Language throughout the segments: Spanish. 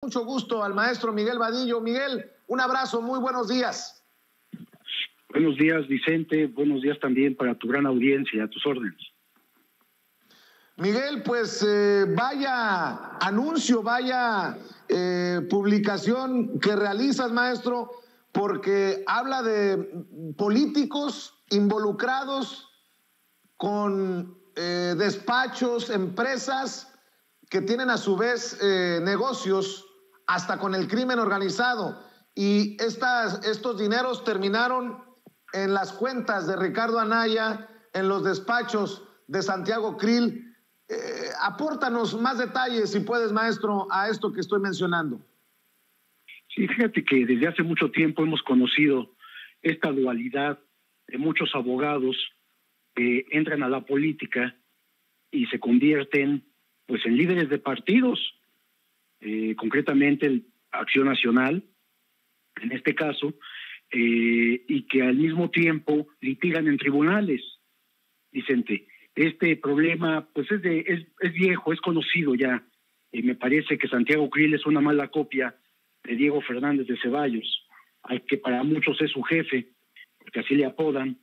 mucho gusto al maestro Miguel Vadillo. Miguel, un abrazo, muy buenos días. Buenos días, Vicente. Buenos días también para tu gran audiencia, a tus órdenes. Miguel, pues vaya anuncio, vaya publicación que realizas, maestro, porque habla de políticos involucrados con despachos, empresas que tienen a su vez negocios hasta con el crimen organizado. Y estos dineros terminaron en las cuentas de Ricardo Anaya, en los despachos de Santiago Krill. Apórtanos más detalles, si puedes, maestro, a esto que estoy mencionando. Sí, fíjate que desde hace mucho tiempo hemos conocido esta dualidad de muchos abogados que entran a la política y se convierten pues en líderes de partidos, concretamente el Acción Nacional, en este caso, y que al mismo tiempo litigan en tribunales, Vicente. Este problema pues es viejo, es conocido ya. Me parece que Santiago Krill es una mala copia de Diego Fernández de Ceballos, al que para muchos es su jefe, porque así le apodan,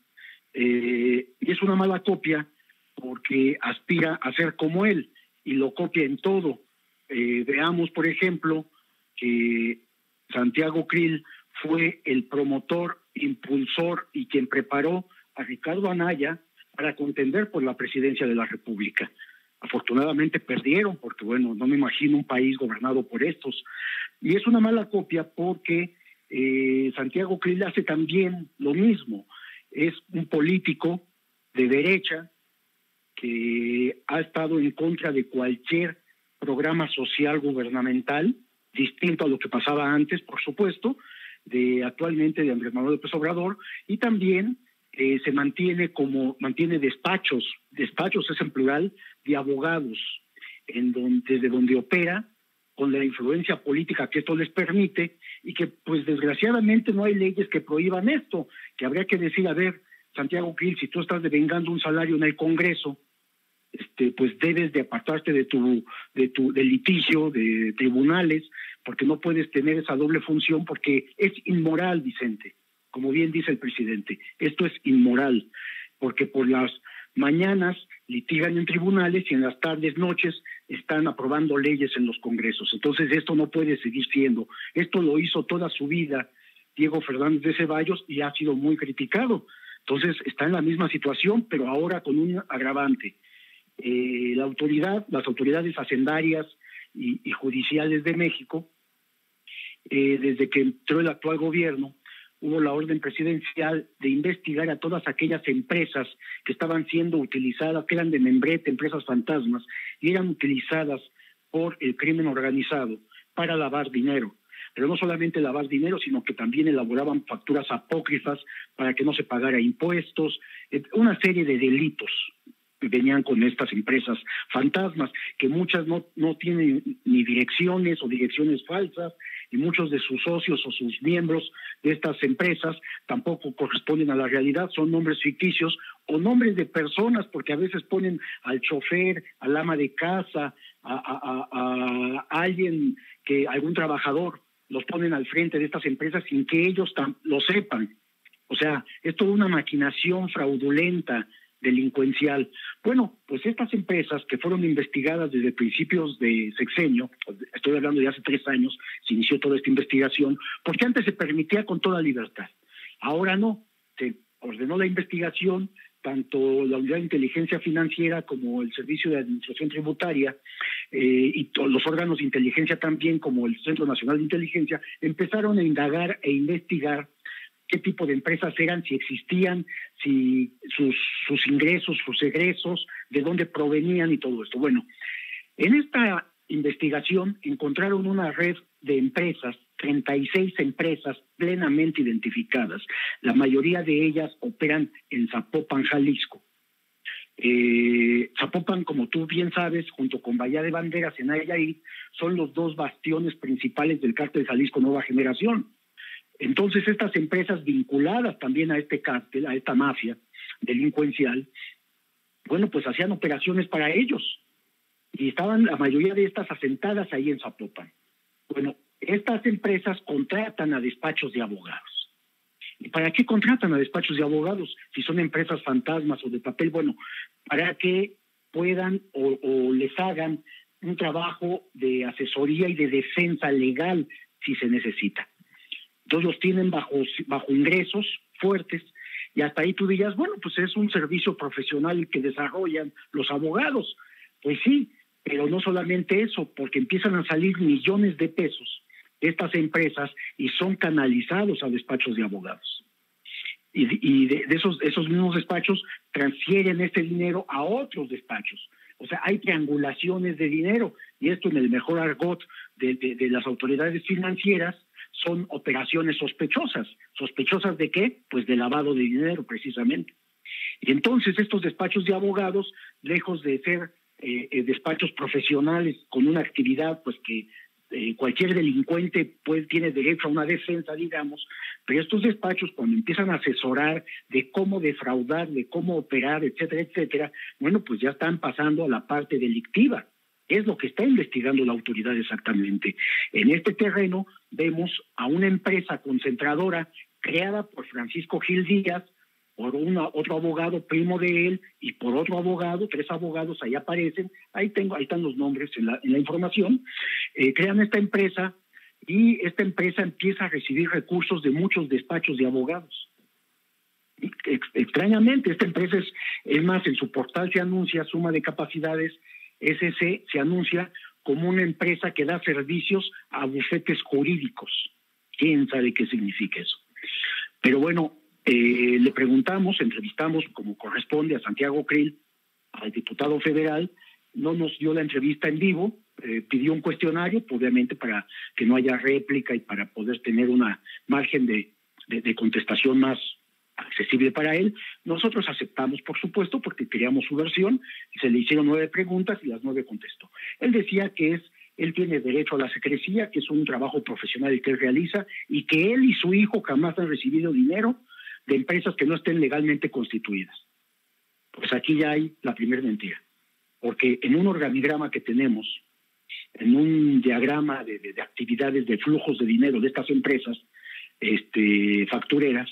y es una mala copia porque aspira a ser como él y lo copia en todo. Veamos, por ejemplo, que Santiago Krill fue el promotor, impulsor y quien preparó a Ricardo Anaya para contender por la presidencia de la República. Afortunadamente perdieron, porque bueno, no me imagino un país gobernado por estos. Y es una mala copia porque Santiago Krill hace también lo mismo. Es un político de derecha que ha estado en contra de cualquier programa social gubernamental, distinto a lo que pasaba antes, por supuesto, actualmente de Andrés Manuel López Obrador, y también se mantiene despachos es en plural, de abogados, desde donde opera, con la influencia política que esto les permite, y que pues desgraciadamente no hay leyes que prohíban esto, que habría que decir, a ver, Santiago Krill, si tú estás devengando un salario en el Congreso, pues debes de apartarte del litigio, de tribunales, porque no puedes tener esa doble función, porque es inmoral, Vicente. Como bien dice el presidente, esto es inmoral, porque por las mañanas litigan en tribunales y en las tardes, noches, están aprobando leyes en los congresos. Entonces esto no puede seguir siendo. Esto lo hizo toda su vida Diego Fernández de Ceballos y ha sido muy criticado. Entonces está en la misma situación, pero ahora con un agravante. Las autoridades hacendarias y judiciales de México, desde que entró el actual gobierno, hubo la orden presidencial de investigar a todas aquellas empresas que estaban siendo utilizadas, que eran de membrete, empresas fantasmas, y eran utilizadas por el crimen organizado para lavar dinero. Pero no solamente lavar dinero, sino que también elaboraban facturas apócrifas para que no se pagara impuestos, una serie de delitos que venían con estas empresas fantasmas, que muchas no tienen ni direcciones o direcciones falsas, y muchos de sus socios o sus miembros de estas empresas tampoco corresponden a la realidad, son nombres ficticios o nombres de personas, porque a veces ponen al chofer, al ama de casa, a alguien, algún trabajador, los ponen al frente de estas empresas sin que ellos lo sepan. O sea, es toda una maquinación fraudulenta, delincuencial. Bueno, pues estas empresas que fueron investigadas desde principios de sexenio, estoy hablando de hace 3 años, se inició toda esta investigación, porque antes se permitía con toda libertad. Ahora no, se ordenó la investigación, tanto la Unidad de Inteligencia Financiera como el Servicio de Administración Tributaria y los órganos de inteligencia también, como el Centro Nacional de Inteligencia, empezaron a indagar e investigar qué tipo de empresas eran, si existían, si sus ingresos, sus egresos, de dónde provenían y todo esto. Bueno, en esta investigación encontraron una red de empresas, 36 empresas plenamente identificadas. La mayoría de ellas operan en Zapopan, Jalisco. Zapopan, como tú bien sabes, junto con Bahía de Banderas en Nayarit, son los 2 bastiones principales del cártel Jalisco Nueva Generación. Entonces estas empresas vinculadas también a este cártel, a esta mafia delincuencial, bueno, pues hacían operaciones para ellos y estaban la mayoría de estas asentadas ahí en Zapopan. Bueno, estas empresas contratan a despachos de abogados. ¿Y para qué contratan a despachos de abogados si son empresas fantasmas o de papel? Bueno, para que puedan o les hagan un trabajo de asesoría y de defensa legal si se necesita. Entonces los tienen bajo ingresos fuertes y hasta ahí tú dirías, bueno, pues es un servicio profesional que desarrollan los abogados. Pues sí, pero no solamente eso, porque empiezan a salir millones de pesos de estas empresas y son canalizados a despachos de abogados. Y de esos mismos despachos transfieren este dinero a otros despachos. O sea, hay triangulaciones de dinero, y esto en el mejor argot de las autoridades financieras son operaciones sospechosas. ¿Sospechosas de qué? Pues de lavado de dinero, precisamente. Y entonces estos despachos de abogados, lejos de ser despachos profesionales con una actividad pues que cualquier delincuente pues tiene derecho a una defensa, digamos, pero estos despachos cuando empiezan a asesorar de cómo defraudar, de cómo operar, etcétera, etcétera, bueno, pues ya están pasando a la parte delictiva. Es lo que está investigando la autoridad exactamente. En este terreno vemos a una empresa concentradora creada por Francisco Gil Díaz, por otro abogado primo de él y por otro abogado, 3 abogados ahí aparecen, ahí están los nombres en la información, crean esta empresa y esta empresa empieza a recibir recursos de muchos despachos de abogados. Extrañamente, esta empresa es más, en su portal se anuncia Suma de Capacidades SC, se anuncia como una empresa que da servicios a bufetes jurídicos. ¿Quién sabe qué significa eso? Pero bueno, le preguntamos, entrevistamos como corresponde a Santiago Krill, al diputado federal, no nos dio la entrevista en vivo, pidió un cuestionario, obviamente para que no haya réplica y para poder tener una margen de contestación más accesible para él. Nosotros aceptamos, por supuesto, porque queríamos su versión, y se le hicieron 9 preguntas y las 9 contestó. Él decía que él tiene derecho a la secrecía, que es un trabajo profesional que él realiza y que él y su hijo jamás han recibido dinero de empresas que no estén legalmente constituidas. Pues aquí ya hay la primera mentira, porque en un organigrama que tenemos, en un diagrama de actividades de flujos de dinero de estas empresas factureras,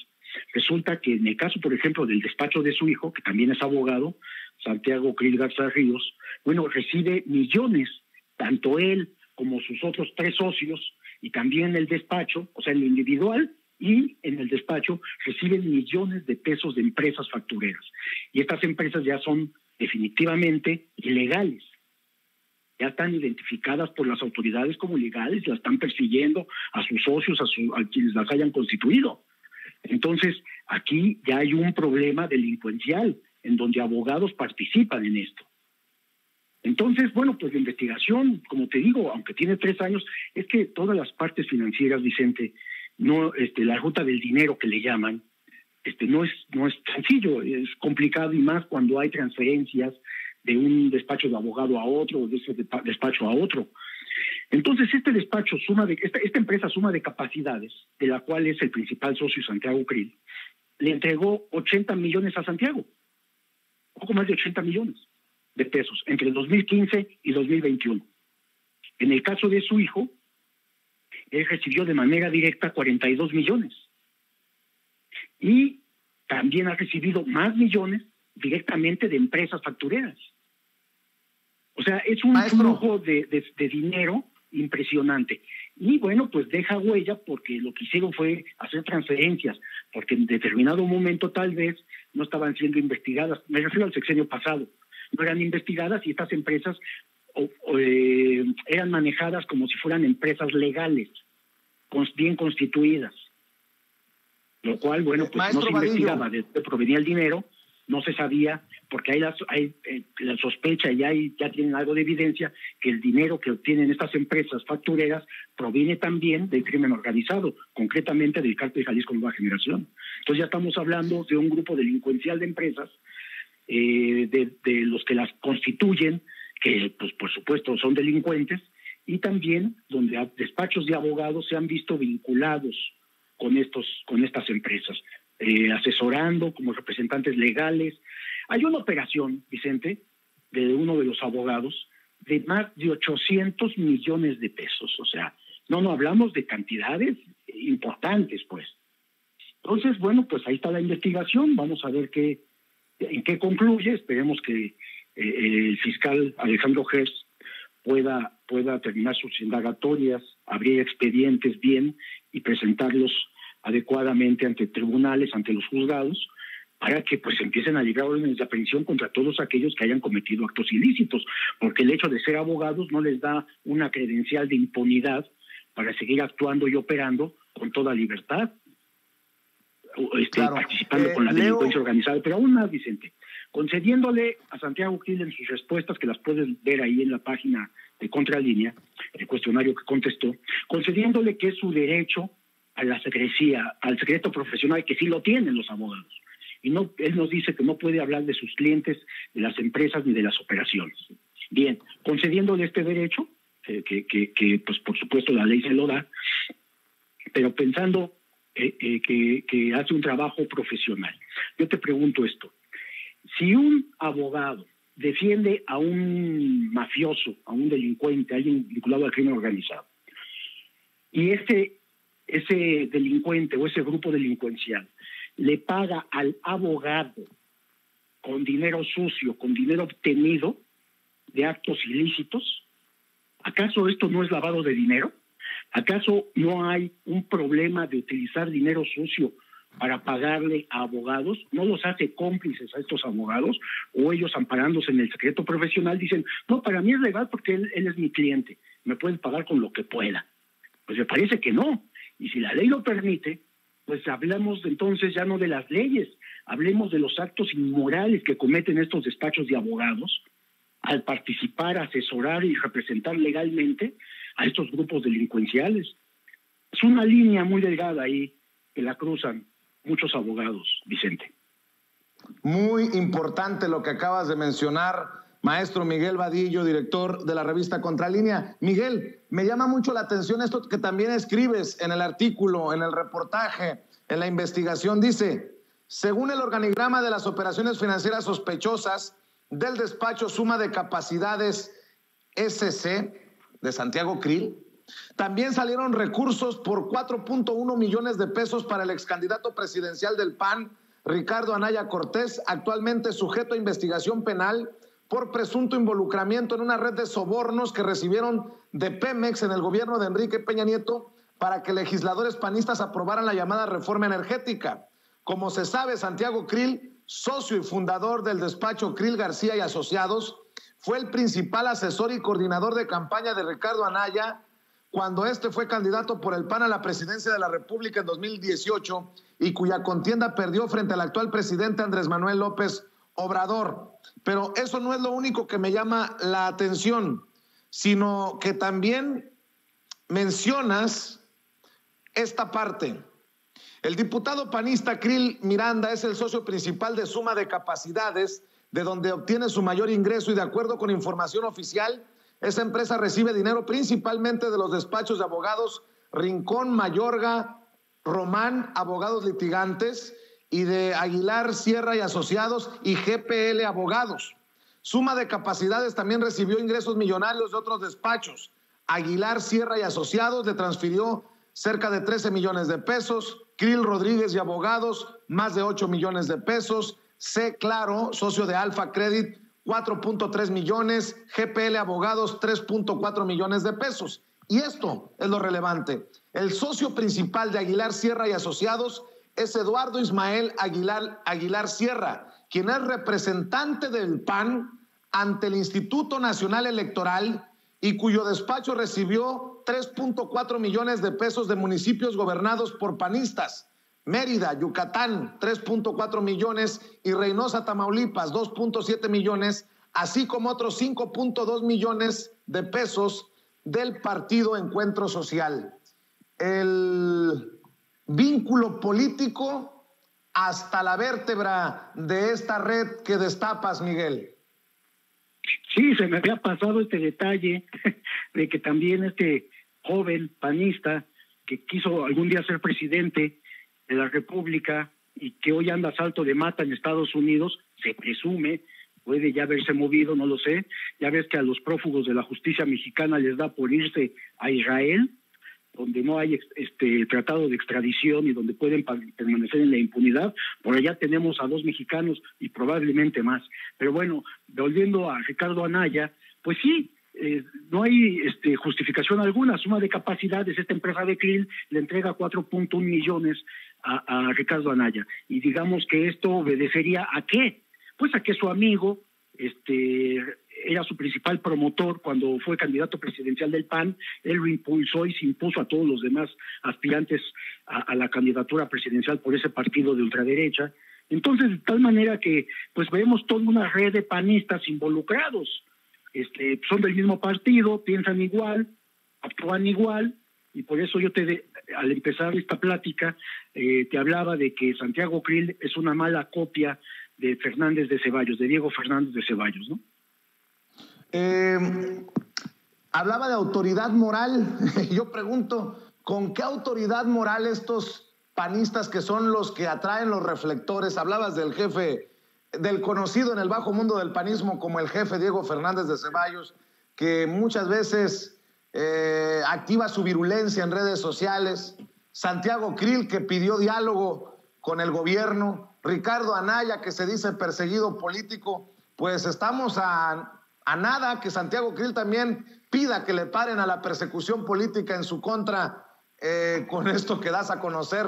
resulta que en el caso, por ejemplo, del despacho de su hijo, que también es abogado, Santiago Krill Garza Ríos, bueno, recibe millones, tanto él como sus otros 3 socios, y también el despacho, o sea, en lo individual y en el despacho, reciben millones de pesos de empresas factureras. Y estas empresas ya son definitivamente ilegales. Ya están identificadas por las autoridades como ilegales, las están persiguiendo a sus socios, a quienes las hayan constituido. Entonces, aquí ya hay un problema delincuencial en donde abogados participan en esto. Entonces, bueno, pues la investigación, como te digo, aunque tiene 3 años, es que todas las partes financieras, Vicente, no, la ruta del dinero que le llaman, no es sencillo, es complicado, y más cuando hay transferencias de un despacho de abogado a otro, o de ese despacho a otro. Entonces, este despacho esta empresa Suma de Capacidades, de la cual es el principal socio Santiago Krill, le entregó 80 millones a Santiago, poco más de 80 millones de pesos entre el 2015 y 2021. En el caso de su hijo, él recibió de manera directa 42 millones. Y también ha recibido más millones directamente de empresas factureras. O sea, es un flujo de dinero impresionante. Y bueno, pues deja huella porque lo que hicieron fue hacer transferencias, porque en determinado momento tal vez no estaban siendo investigadas. Me refiero al sexenio pasado. No eran investigadas y estas empresas eran manejadas como si fueran empresas legales, bien constituidas. Lo cual, bueno, pues no se investigaba de dónde provenía el dinero, no se sabía, porque hay la sospecha y ya tienen algo de evidencia que el dinero que obtienen estas empresas factureras proviene también del crimen organizado, concretamente del Cártel Jalisco Nueva Generación. Entonces ya estamos hablando de un grupo delincuencial de empresas, de los que las constituyen, que pues por supuesto son delincuentes, y también donde despachos de abogados se han visto vinculados con estas empresas, asesorando como representantes legales. Hay una operación, Vicente, de uno de los abogados, de más de 800 millones de pesos. O sea, No, hablamos de cantidades importantes, pues. Entonces, bueno, pues ahí está la investigación, vamos a ver en qué concluye. Esperemos que el fiscal Alejandro Gertz pueda terminar sus indagatorias, abrir expedientes bien y presentarlos adecuadamente ante tribunales, ante los juzgados, para que pues empiecen a llegar órdenes de aprehensión contra todos aquellos que hayan cometido actos ilícitos, porque el hecho de ser abogados no les da una credencial de impunidad para seguir actuando y operando con toda libertad, claro. Participando con la delincuencia organizada. Pero aún más, Vicente, concediéndole a Santiago Krill en sus respuestas, que las puedes ver ahí en la página de Contralínea, el cuestionario que contestó, concediéndole que es su derecho a la secrecía, al secreto profesional, que sí lo tienen los abogados. Y no, él nos dice que no puede hablar de sus clientes, de las empresas ni de las operaciones. Bien, concediéndole este derecho, que pues por supuesto la ley se lo da, pero pensando que hace un trabajo profesional. Yo te pregunto esto: si un abogado defiende a un mafioso, a un delincuente, a alguien vinculado al crimen organizado, y ese delincuente o ese grupo delincuencial le paga al abogado con dinero sucio, con dinero obtenido de actos ilícitos, ¿acaso esto no es lavado de dinero? ¿Acaso no hay un problema de utilizar dinero sucio para pagarle a abogados? ¿No los hace cómplices a estos abogados? ¿O ellos, amparándose en el secreto profesional, dicen, no, para mí es legal porque él es mi cliente, me puede pagar con lo que pueda? Pues me parece que no. Y si la ley lo permite, pues hablamos entonces ya no de las leyes, hablemos de los actos inmorales que cometen estos despachos de abogados al participar, asesorar y representar legalmente a estos grupos delincuenciales. Es una línea muy delgada ahí que la cruzan muchos abogados, Vicente. Muy importante lo que acabas de mencionar, maestro Miguel Vadillo, director de la revista Contralínea. Miguel, me llama mucho la atención esto que también escribes en el artículo, en el reportaje, en la investigación. Dice, según el organigrama de las operaciones financieras sospechosas del despacho Suma de Capacidades SC de Santiago Krill, también salieron recursos por 4.1 millones de pesos para el excandidato presidencial del PAN, Ricardo Anaya Cortés, actualmente sujeto a investigación penal por presunto involucramiento en una red de sobornos que recibieron de Pemex en el gobierno de Enrique Peña Nieto para que legisladores panistas aprobaran la llamada reforma energética. Como se sabe, Santiago Krill, socio y fundador del despacho Krill García y Asociados, fue el principal asesor y coordinador de campaña de Ricardo Anaya cuando este fue candidato por el PAN a la presidencia de la República en 2018 y cuya contienda perdió frente al actual presidente Andrés Manuel López Obrador. Pero eso no es lo único que me llama la atención, sino que también mencionas esta parte. El diputado panista Krill Miranda es el socio principal de Suma de Capacidades, de donde obtiene su mayor ingreso, y de acuerdo con información oficial, esa empresa recibe dinero principalmente de los despachos de abogados Rincón, Mayorga, Román, Abogados Litigantes, y de Aguilar, Sierra y Asociados y GPL Abogados. Suma de Capacidades también recibió ingresos millonarios de otros despachos. Aguilar, Sierra y Asociados le transfirió cerca de 13 millones de pesos, Krill Rodríguez y Abogados más de 8 millones de pesos, C. Claro, socio de Alfa Credit, 4.3 millones, GPL Abogados, 3.4 millones de pesos. Y esto es lo relevante. El socio principal de Aguilar, Sierra y Asociados es Eduardo Ismael Aguilar Sierra, quien es representante del PAN ante el Instituto Nacional Electoral y cuyo despacho recibió 3.4 millones de pesos de municipios gobernados por panistas. Mérida, Yucatán, 3.4 millones, y Reynosa, Tamaulipas, 2.7 millones, así como otros 5.2 millones de pesos del partido Encuentro Social. El vínculo político hasta la vértebra de esta red que destapas, Miguel. Sí, se me había pasado este detalle de que también este joven panista que quiso algún día ser presidente de la República y que hoy anda a salto de mata en Estados Unidos, se presume, puede ya haberse movido, no lo sé. Ya ves que a los prófugos de la justicia mexicana les da por irse a Israel, donde no hay tratado de extradición y donde pueden permanecer en la impunidad. Por allá tenemos a 2 mexicanos y probablemente más. Pero bueno, volviendo a Ricardo Anaya, pues sí, no hay justificación alguna. Suma de capacidades, esta empresa de Krill le entrega 4.1 millones a Ricardo Anaya. Y digamos que esto obedecería ¿a qué? Pues a que su amigo era su principal promotor cuando fue candidato presidencial del PAN. Él lo impulsó y se impuso a todos los demás aspirantes a la candidatura presidencial por ese partido de ultraderecha. Entonces, de tal manera que pues vemos toda una red de panistas involucrados. Son del mismo partido, piensan igual, actúan igual, y por eso yo al empezar esta plática te hablaba de que Santiago Krill es una mala copia de Fernández de Ceballos, de Diego Fernández de Ceballos, ¿no? Hablaba de autoridad moral. Yo pregunto, ¿con qué autoridad moral estos panistas que son los que atraen los reflectores? Hablabas del jefe, del conocido en el bajo mundo del panismo como el jefe Diego Fernández de Ceballos, que muchas veces activa su virulencia en redes sociales. Santiago Krill, que pidió diálogo con el gobierno. Ricardo Anaya, que se dice perseguido político. Pues estamos a nada que Santiago Krill también pida que le paren a la persecución política en su contra con esto que das a conocer.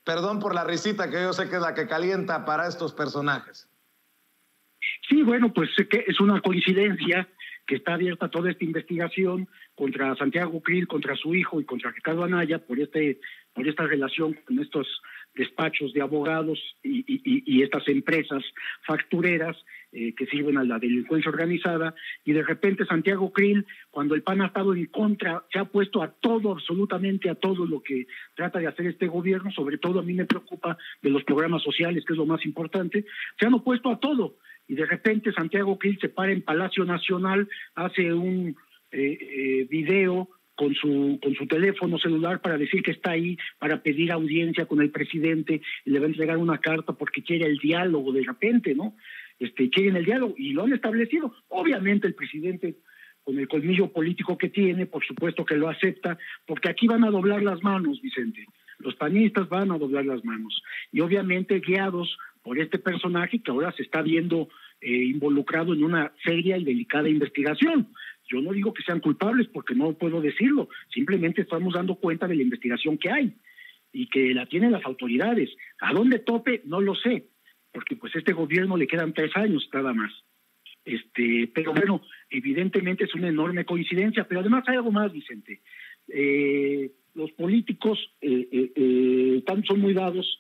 Perdón por la risita, que yo sé que es la que calienta para estos personajes. Sí, bueno, pues es una coincidencia que está abierta toda esta investigación contra Santiago Krill, contra su hijo y contra Ricardo Anaya por esta relación con estos despachos de abogados y estas empresas factureras que sirven a la delincuencia organizada. Y de repente Santiago Krill, cuando el PAN ha estado en contra, se ha puesto a todo, absolutamente a todo lo que trata de hacer este gobierno. Sobre todo a mí me preocupa de los programas sociales, que es lo más importante. Se han opuesto a todo. Y de repente Santiago Krill se para en Palacio Nacional, hace un video con su teléfono celular para decir que está ahí para pedir audiencia con el presidente y le va a entregar una carta porque quiere el diálogo de repente, ¿no? Quieren el diálogo y lo han establecido. Obviamente el presidente, con el colmillo político que tiene, por supuesto que lo acepta, porque aquí van a doblar las manos, Vicente. Los panistas van a doblar las manos. Y obviamente guiados por este personaje que ahora se está viendo involucrado en una seria y delicada investigación. Yo no digo que sean culpables porque no puedo decirlo, simplemente estamos dando cuenta de la investigación que hay y que la tienen las autoridades. ¿A dónde tope? No lo sé, porque pues a este gobierno le quedan 3 años nada más. Pero bueno, evidentemente es una enorme coincidencia, pero además hay algo más, Vicente. Los políticos son muy dados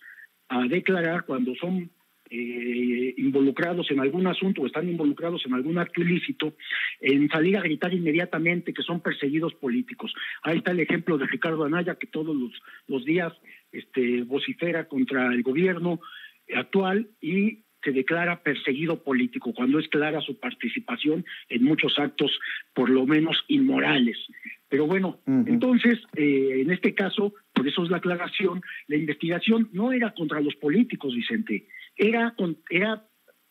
a declarar cuando son involucrados en algún asunto o están involucrados en algún acto ilícito, en salir a gritar inmediatamente que son perseguidos políticos. Ahí está el ejemplo de Ricardo Anaya, que todos los días vocifera contra el gobierno actual y se declara perseguido político, cuando es clara su participación en muchos actos, por lo menos inmorales. Pero bueno, entonces, en este caso, por eso es la aclaración, la investigación no era contra los políticos, Vicente, era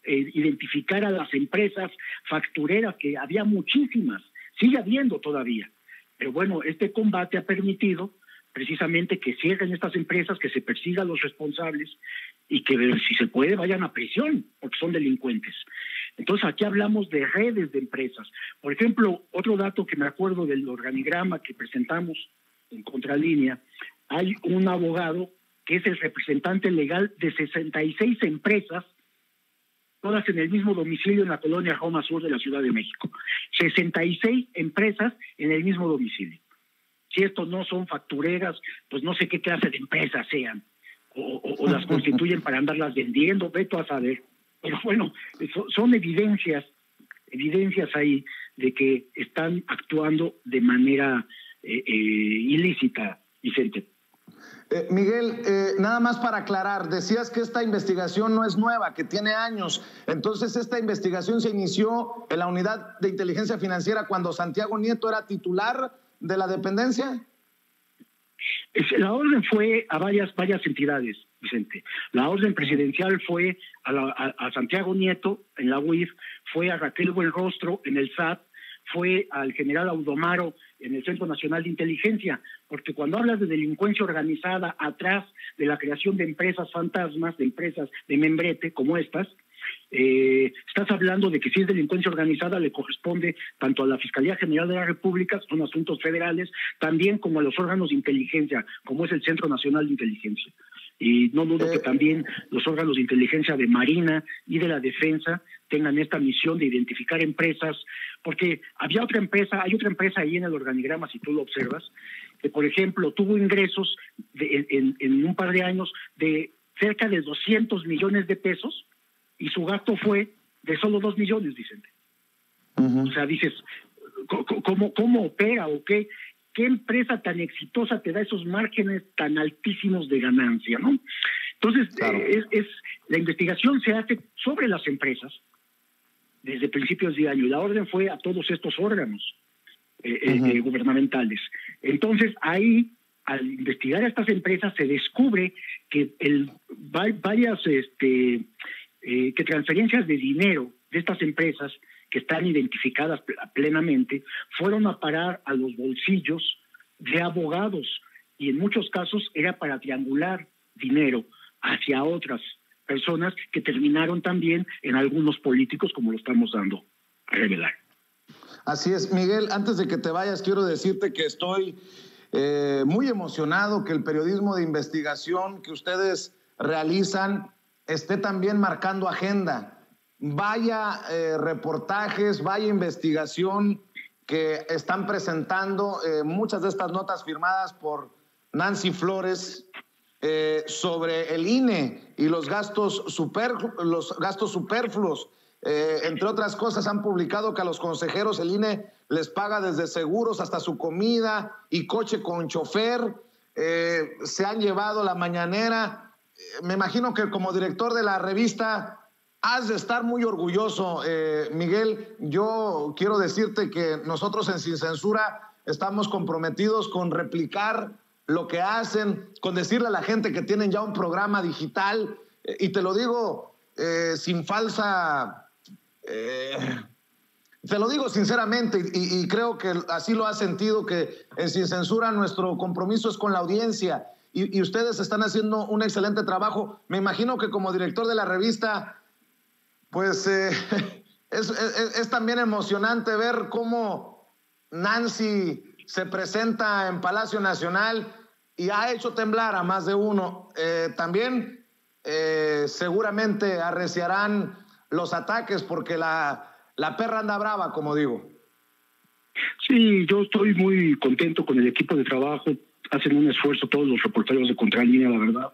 identificar a las empresas factureras, que había muchísimas, sigue habiendo todavía. Pero bueno, este combate ha permitido precisamente que cierren estas empresas, que se persiga a los responsables y que, si se puede, vayan a prisión, porque son delincuentes. Entonces, aquí hablamos de redes de empresas. Por ejemplo, otro dato que me acuerdo del organigrama que presentamos en Contralínea, hay un abogado que es el representante legal de 66 empresas, todas en el mismo domicilio en la colonia Roma Sur de la Ciudad de México. 66 empresas en el mismo domicilio. Si estos no son factureras, pues no sé qué clase de empresas sean, o las constituyen para andarlas vendiendo, veto a saber. Pero bueno, son evidencias ahí de que están actuando de manera ilícita, Vicente. Miguel, nada más para aclarar, decías que esta investigación no es nueva, que tiene años. Entonces, ¿esta investigación se inició en la Unidad de Inteligencia Financiera cuando Santiago Nieto era titular de la dependencia? La orden fue a varias entidades, Vicente. La orden presidencial fue a Santiago Nieto en la UIF, fue a Raquel Buenrostro en el SAT, fue al general Audomaro en el Centro Nacional de Inteligencia, porque cuando hablas de delincuencia organizada atrás de la creación de empresas fantasmas, de empresas de membrete como estas, estás hablando de que si es delincuencia organizada le corresponde tanto a la Fiscalía General de la República, son asuntos federales, también como a los órganos de inteligencia, como es el Centro Nacional de Inteligencia. Y no dudo que también los órganos de inteligencia de Marina y de la Defensa tengan esta misión de identificar empresas, porque hay otra empresa ahí en el organigrama, si tú lo observas, que por ejemplo tuvo ingresos en un par de años de cerca de 200 millones de pesos, y su gasto fue de solo 2 millones, Vicente. O sea, dices, ¿cómo opera o qué empresa tan exitosa te da esos márgenes tan altísimos de ganancia, ¿no? Entonces, claro, la investigación se hace sobre las empresas desde principios de año, y la orden fue a todos estos órganos gubernamentales. Entonces, ahí, al investigar a estas empresas, se descubre que varias que transferencias de dinero de estas empresas que están identificadas plenamente fueron a parar a los bolsillos de abogados, y en muchos casos era para triangular dinero hacia otras personas que terminaron también en algunos políticos, como lo estamos dando a revelar. Así es, Miguel, antes de que te vayas quiero decirte que estoy muy emocionado que el periodismo de investigación que ustedes realizan esté también marcando agenda. Vaya reportajes, vaya investigación que están presentando, muchas de estas notas firmadas por Nancy Flores sobre el INE y los gastos superfluos. Entre otras cosas, han publicado que a los consejeros el INE les paga desde seguros hasta su comida y coche con chofer. Se han llevado la mañanera. Me imagino que como director de la revista has de estar muy orgulloso, Miguel. Yo quiero decirte que nosotros en Sin Censura estamos comprometidos con replicar lo que hacen, con decirle a la gente que tienen ya un programa digital, y te lo digo sin falsa... te lo digo sinceramente, y creo que así lo has sentido, que en Sin Censura nuestro compromiso es con la audiencia, y ustedes están haciendo un excelente trabajo. Me imagino que como director de la revista, pues es también emocionante ver cómo Nancy se presenta en Palacio Nacional y ha hecho temblar a más de uno. También seguramente arreciarán los ataques porque la perra anda brava, como digo. Sí, yo estoy muy contento con el equipo de trabajo. Hacen un esfuerzo todos los reporteros de Contralínea, la verdad.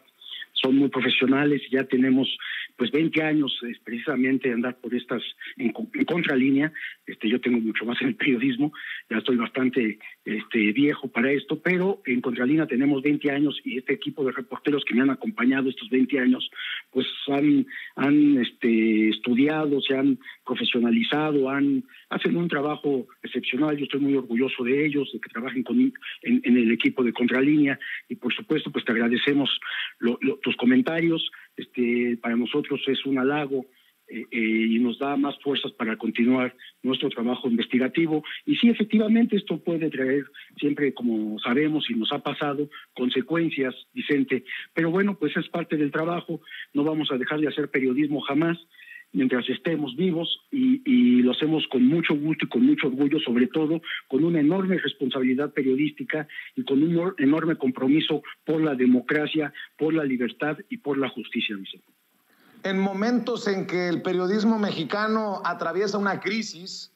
Son muy profesionales y ya tenemos pues 20 años precisamente de andar por estas en Contralínea. Yo tengo mucho más en el periodismo, ya estoy bastante viejo para esto, pero en Contralínea tenemos 20 años, y este equipo de reporteros que me han acompañado estos 20 años pues han estudiado, se han profesionalizado, hacen un trabajo excepcional. Yo estoy muy orgulloso de ellos, de que trabajen en el equipo de Contralínea, y por supuesto pues te agradecemos tus comentarios. Para nosotros es un halago y nos da más fuerzas para continuar nuestro trabajo investigativo. Y sí, efectivamente, esto puede traer siempre, como sabemos y nos ha pasado, consecuencias, Vicente. Pero bueno, pues es parte del trabajo. No vamos a dejar de hacer periodismo jamás mientras estemos vivos, y lo hacemos con mucho gusto y con mucho orgullo, sobre todo con una enorme responsabilidad periodística y con un enorme compromiso por la democracia, por la libertad y por la justicia, Vicente. En momentos en que el periodismo mexicano atraviesa una crisis,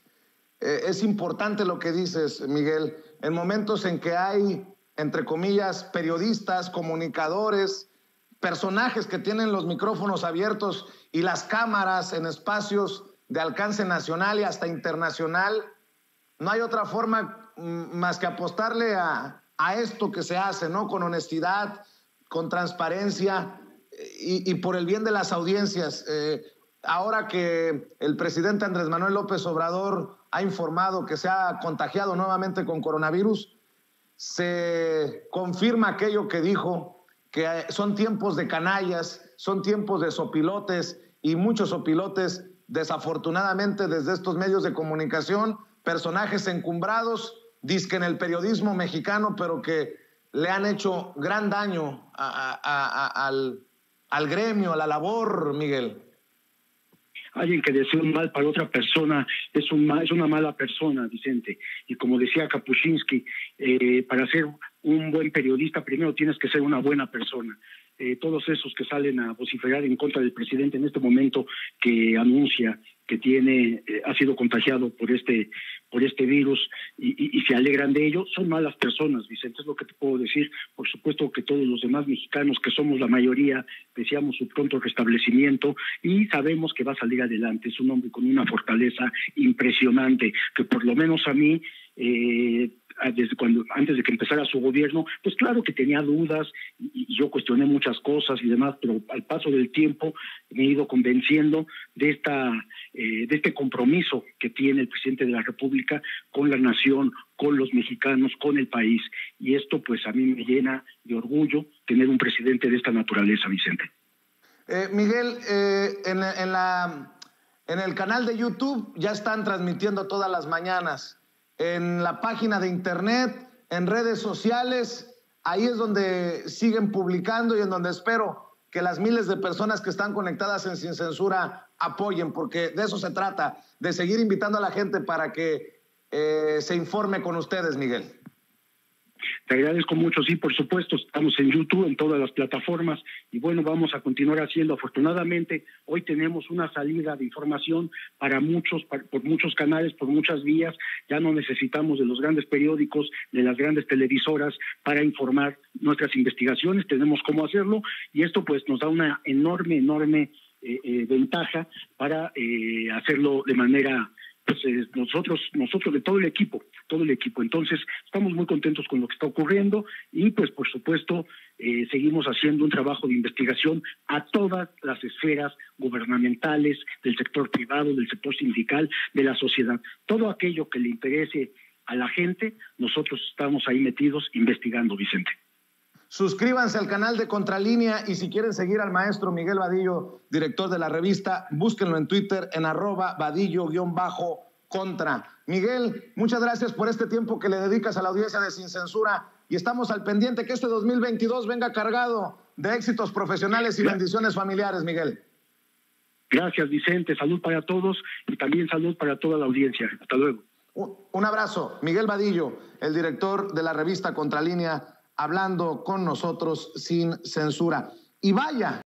es importante lo que dices, Miguel. En momentos en que hay, entre comillas, periodistas, comunicadores, personajes que tienen los micrófonos abiertos y las cámaras en espacios de alcance nacional y hasta internacional, no hay otra forma más que apostarle a esto que se hace, ¿no? Con honestidad, con transparencia y por el bien de las audiencias. Ahora que el presidente Andrés Manuel López Obrador ha informado que se ha contagiado nuevamente con coronavirus, se confirma aquello que dijo, que son tiempos de canallas, son tiempos de sopilotes, y muchos sopilotes, desafortunadamente, desde estos medios de comunicación, personajes encumbrados, dizque en el periodismo mexicano, pero que le han hecho gran daño al gremio, a la labor, Miguel. Alguien que desea un mal para otra persona es una mala persona, Vicente. Y como decía Kapuscinski, para ser un buen periodista primero tienes que ser una buena persona. Todos esos que salen a vociferar en contra del presidente en este momento, que anuncia que ha sido contagiado por este virus y se alegran de ello, son malas personas, Vicente, es lo que te puedo decir. Por supuesto que todos los demás mexicanos, que somos la mayoría, deseamos su pronto restablecimiento y sabemos que va a salir adelante. Es un hombre con una fortaleza impresionante, que por lo menos a mí, antes de que empezara su gobierno, pues claro que tenía dudas y yo cuestioné muchas cosas y demás, pero al paso del tiempo me he ido convenciendo de este compromiso que tiene el presidente de la República con la nación, con los mexicanos, con el país, y esto pues a mí me llena de orgullo tener un presidente de esta naturaleza, Vicente. Miguel, en el canal de YouTube ya están transmitiendo todas las mañanas. En la página de internet, en redes sociales, ahí es donde siguen publicando y en donde espero que las miles de personas que están conectadas en Sin Censura apoyen, porque de eso se trata, de seguir invitando a la gente para que se informe con ustedes, Miguel. Te agradezco mucho, sí, por supuesto, estamos en YouTube, en todas las plataformas, y bueno, vamos a continuar haciendo. Afortunadamente, hoy tenemos una salida de información para por muchos canales, por muchas vías. Ya no necesitamos de los grandes periódicos, de las grandes televisoras para informar nuestras investigaciones, tenemos cómo hacerlo, y esto pues nos da una enorme ventaja para hacerlo de manera... Pues nosotros de todo el equipo. Entonces, estamos muy contentos con lo que está ocurriendo y pues por supuesto seguimos haciendo un trabajo de investigación a todas las esferas gubernamentales, del sector privado, del sector sindical, de la sociedad. Todo aquello que le interese a la gente, nosotros estamos ahí metidos investigando, Vicente. Suscríbanse al canal de Contralínea y si quieren seguir al maestro Miguel Vadillo, director de la revista, búsquenlo en Twitter en @vadillo_contra. Miguel, muchas gracias por este tiempo que le dedicas a la audiencia de Sin Censura y estamos al pendiente que este 2022 venga cargado de éxitos profesionales y bendiciones familiares, Miguel. Gracias, Vicente. Salud para todos y también salud para toda la audiencia. Hasta luego. Un abrazo. Miguel Vadillo, el director de la revista Contralínea, hablando con nosotros sin censura. Y vaya